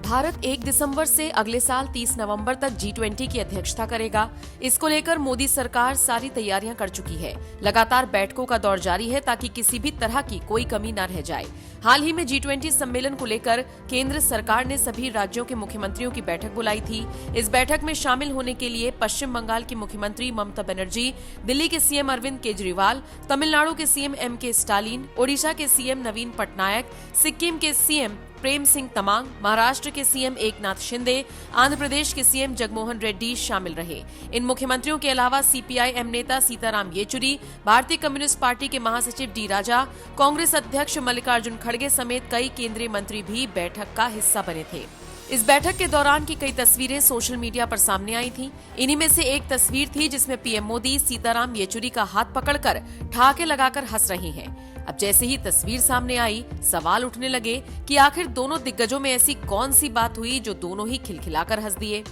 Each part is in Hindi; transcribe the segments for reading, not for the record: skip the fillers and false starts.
भारत 1 दिसंबर से अगले साल 30 नवंबर तक G20 की अध्यक्षता करेगा। इसको लेकर मोदी सरकार सारी तैयारियां कर चुकी है। लगातार बैठकों का दौर जारी है ताकि किसी भी तरह की कोई कमी न रह जाए। हाल ही में G20 सम्मेलन को लेकर केंद्र सरकार ने सभी राज्यों के मुख्यमंत्रियों की बैठक बुलाई थी। इस बैठक में शामिल होने के लिए पश्चिम बंगाल की मुख्यमंत्री ममता बनर्जी, दिल्ली के सीएम अरविंद केजरीवाल, तमिलनाडु के सीएम M.K. स्टालिन, ओडिशा के सीएम नवीन पटनायक, सिक्किम के सीएम प्रेम सिंह तमांग, महाराष्ट्र के सीएम एकनाथ शिंदे, आंध्र प्रदेश के सीएम जगमोहन रेड्डी शामिल रहे। इन मुख्यमंत्रियों के अलावा CPI-M नेता सीताराम येचुरी, भारतीय कम्युनिस्ट पार्टी के महासचिव डी राजा, कांग्रेस अध्यक्ष मल्लिकार्जुन खड़गे समेत कई केंद्रीय मंत्री भी बैठक का हिस्सा बने थे। इस बैठक के दौरान की कई तस्वीरें सोशल मीडिया पर सामने आई थीं। इन्हीं में से एक तस्वीर थी जिसमें पीएम मोदी सीताराम येचुरी का हाथ पकड़कर ठहाके लगाकर हंस रहे हैं। अब जैसे ही तस्वीर सामने आई, सवाल उठने लगे कि आखिर दोनों दिग्गजों में ऐसी कौन सी बात हुई जो दोनों ही खिलखिलाकर हंस दिए।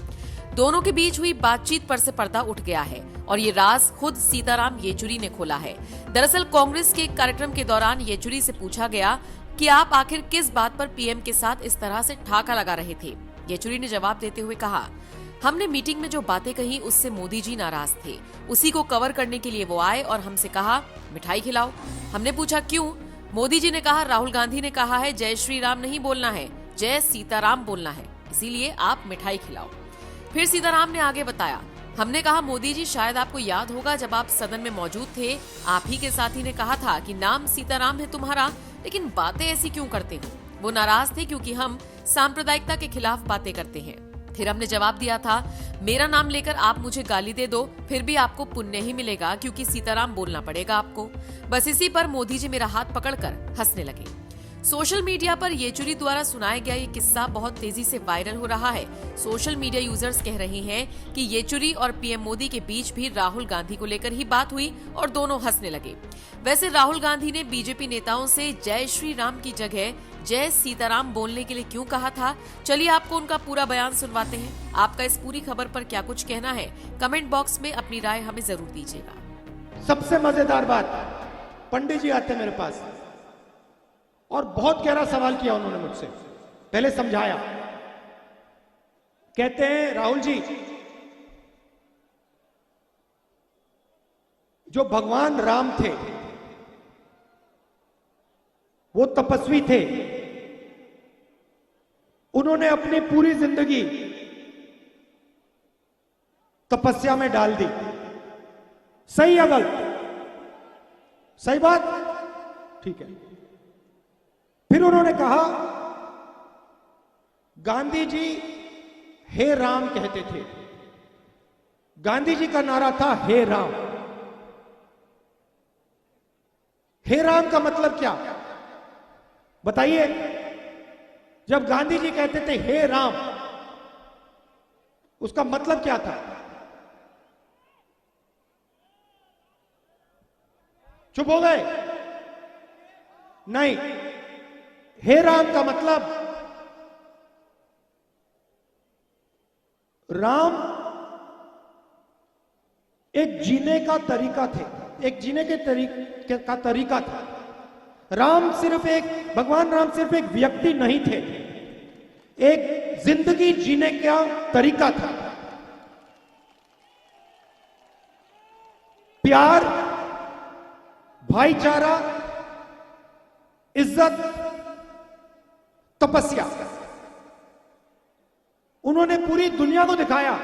दोनों के बीच हुई बातचीत पर से पर्दा उठ गया है और ये राज खुद सीताराम येचुरी ने खोला है। दरअसल कांग्रेस के एक कार्यक्रम के दौरान येचुरी से पूछा गया कि आप आखिर किस बात पर पीएम के साथ इस तरह से ठहाका लगा रहे थे। येचुरी ने जवाब देते हुए कहा, हमने मीटिंग में जो बातें कही उससे मोदी जी नाराज थे। उसी को कवर करने के लिए वो आए और हमसे कहा मिठाई खिलाओ। हमने पूछा क्यों? मोदी जी ने कहा राहुल गांधी ने कहा है जय श्री राम नहीं बोलना है, जय सीताराम बोलना है, इसीलिए आप मिठाई खिलाओ। फिर सीताराम ने आगे बताया, हमने कहा मोदी जी शायद आपको याद होगा जब आप सदन में मौजूद थे, आप ही के साथी ने कहा था कि नाम सीताराम है तुम्हारा, लेकिन बातें ऐसी क्यों करते हो। वो नाराज थे क्योंकि हम सांप्रदायिकता के खिलाफ बातें करते हैं। फिर हमने जवाब दिया था मेरा नाम लेकर आप मुझे गाली दे दो फिर भी आपको पुण्य ही मिलेगा क्योंकि सीताराम बोलना पड़ेगा आपको। बस इसी पर मोदी जी मेरा हाथ पकड़कर हंसने लगे। सोशल मीडिया पर येचुरी द्वारा सुनाया गया ये किस्सा बहुत तेजी से वायरल हो रहा है। सोशल मीडिया यूजर्स कह रहे हैं कि येचुरी और पीएम मोदी के बीच भी राहुल गांधी को लेकर ही बात हुई और दोनों हंसने लगे। वैसे राहुल गांधी ने बीजेपी नेताओं से जय श्री राम की जगह जय सीताराम बोलने के लिए क्यों कहा था, चलिए आपको उनका पूरा बयान सुनवाते हैं। आपका इस पूरी खबर पर क्या कुछ कहना है, कमेंट बॉक्स में अपनी राय हमें जरूर दीजिएगा। सबसे मजेदार बात, पंडित जी आते मेरे पास और बहुत गहरा सवाल किया उन्होंने मुझसे। पहले समझाया, कहते हैं राहुल जी जो भगवान राम थे वो तपस्वी थे, उन्होंने अपनी पूरी जिंदगी तपस्या में डाल दी। सही या गलत? सही बात, ठीक है। फिर उन्होंने कहा गांधी जी हे राम कहते थे। गांधी जी का नारा था हे राम। हे राम का मतलब क्या बताइए? जब गांधी जी कहते थे हे राम, उसका मतलब क्या था? चुप हो गए? नहीं, हे राम का मतलब राम एक जीने का तरीका थे, एक जीने के तरीका था। राम सिर्फ एक, भगवान राम सिर्फ एक व्यक्ति नहीं थे, एक जिंदगी जीने का तरीका था। प्यार, भाईचारा, इज्जत, तपस्या, उन्होंने पूरी दुनिया को दिखाया,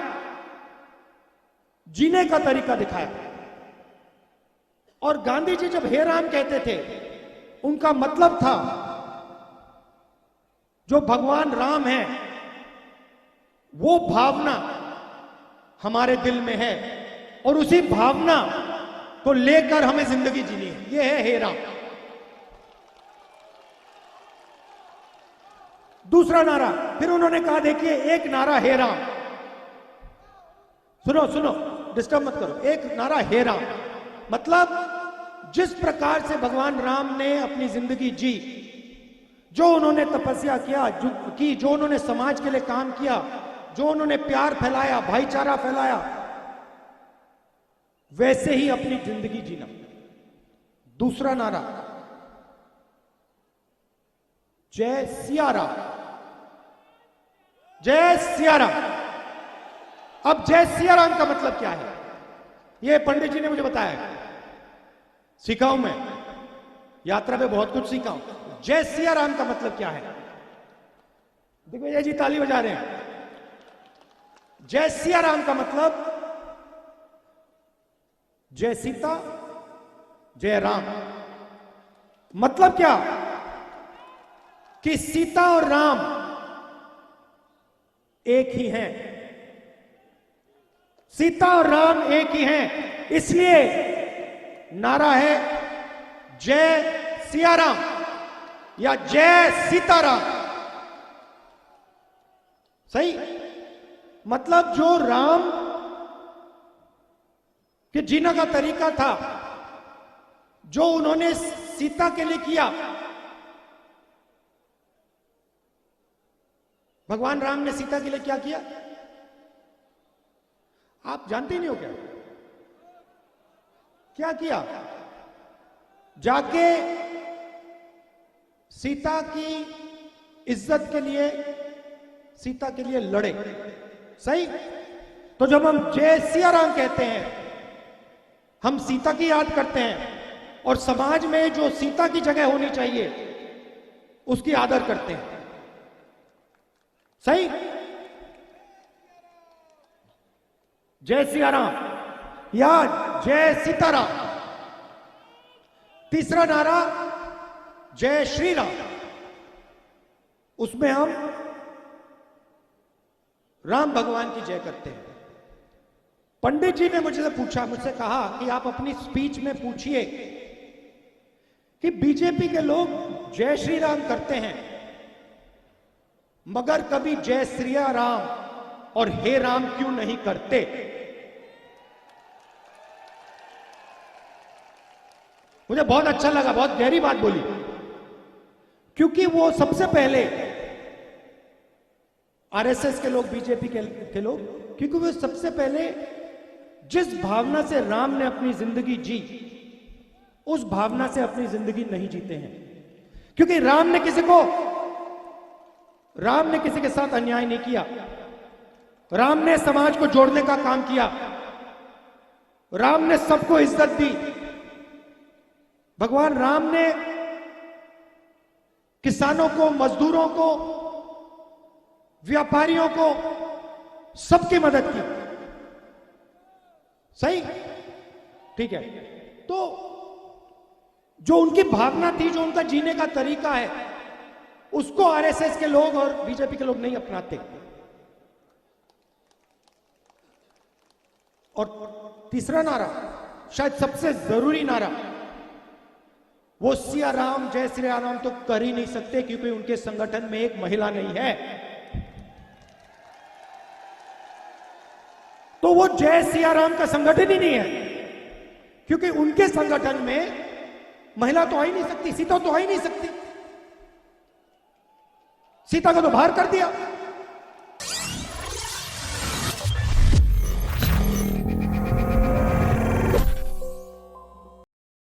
जीने का तरीका दिखाया। और गांधी जी जब हे राम कहते थे, उनका मतलब था जो भगवान राम है वो भावना हमारे दिल में है और उसी भावना को लेकर हमें जिंदगी जीनी है। ये है हे राम। दूसरा नारा फिर उन्होंने कहा, देखिए एक नारा हे राम, सुनो सुनो, डिस्टर्ब मत करो। एक नारा हे राम मतलब जिस प्रकार से भगवान राम ने अपनी जिंदगी जी, जो उन्होंने तपस्या किया, जो उन्होंने समाज के लिए काम किया, जो उन्होंने प्यार फैलाया, भाईचारा फैलाया, वैसे ही अपनी जिंदगी जीना। दूसरा नारा जय सिया राम, जय सिया राम। अब जय सिया राम का मतलब क्या है, ये पंडित जी ने मुझे बताया, सीखा हूं मैं, यात्रा पे बहुत कुछ सीखा हूं। जय सिया राम का मतलब क्या है, देखो ये जी ताली बजा रहे हैं। जय सिया राम का मतलब जय सीता जय राम। मतलब क्या कि सीता और राम एक ही हैं, सीता और राम एक ही हैं, इसलिए नारा है जय सिया राम या जय सीताराम। सही, मतलब जो राम के जीने का तरीका था, जो उन्होंने सीता के लिए किया, भगवान राम ने सीता के लिए क्या किया आप जानते ही नहीं हो क्या? क्या किया? जाके सीता की इज्जत के लिए, सीता के लिए लड़े। सही, तो जब हम जय सिया राम कहते हैं, हम सीता की याद करते हैं और समाज में जो सीता की जगह होनी चाहिए उसकी आदर करते हैं। सही, जय सिया राम या जय सीताराम। तीसरा नारा जय श्री राम, उसमें हम राम भगवान की जय करते हैं। पंडित जी ने मुझसे कहा कि आप अपनी स्पीच में पूछिए कि बीजेपी के लोग जय श्री राम करते हैं मगर कभी जय श्री राम और हे राम क्यों नहीं करते। मुझे बहुत अच्छा लगा, बहुत गहरी बात बोली, क्योंकि वो सबसे पहले आरएसएस के लोग, बीजेपी के लोग, क्योंकि वो सबसे पहले जिस भावना से राम ने अपनी जिंदगी जी, उस भावना से अपनी जिंदगी नहीं जीते हैं। क्योंकि राम ने किसी के साथ अन्याय नहीं किया, राम ने समाज को जोड़ने का काम किया, राम ने सबको इज्जत दी। भगवान राम ने किसानों को, मजदूरों को, व्यापारियों को, सबकी मदद की। सही, ठीक है। तो जो उनकी भावना थी, जो उनका जीने का तरीका है, उसको आरएसएस के लोग और बीजेपी के लोग नहीं अपनाते। और तीसरा नारा, शायद सबसे जरूरी नारा, वो सिया राम जय श्री राम तो कर ही नहीं सकते क्योंकि उनके संगठन में एक महिला नहीं है। तो वो जय सिया राम का संगठन ही नहीं है, क्योंकि उनके संगठन में महिला तो आ ही नहीं सकती, सीता तो आ ही नहीं सकती। सीता को तो बाहर कर दिया।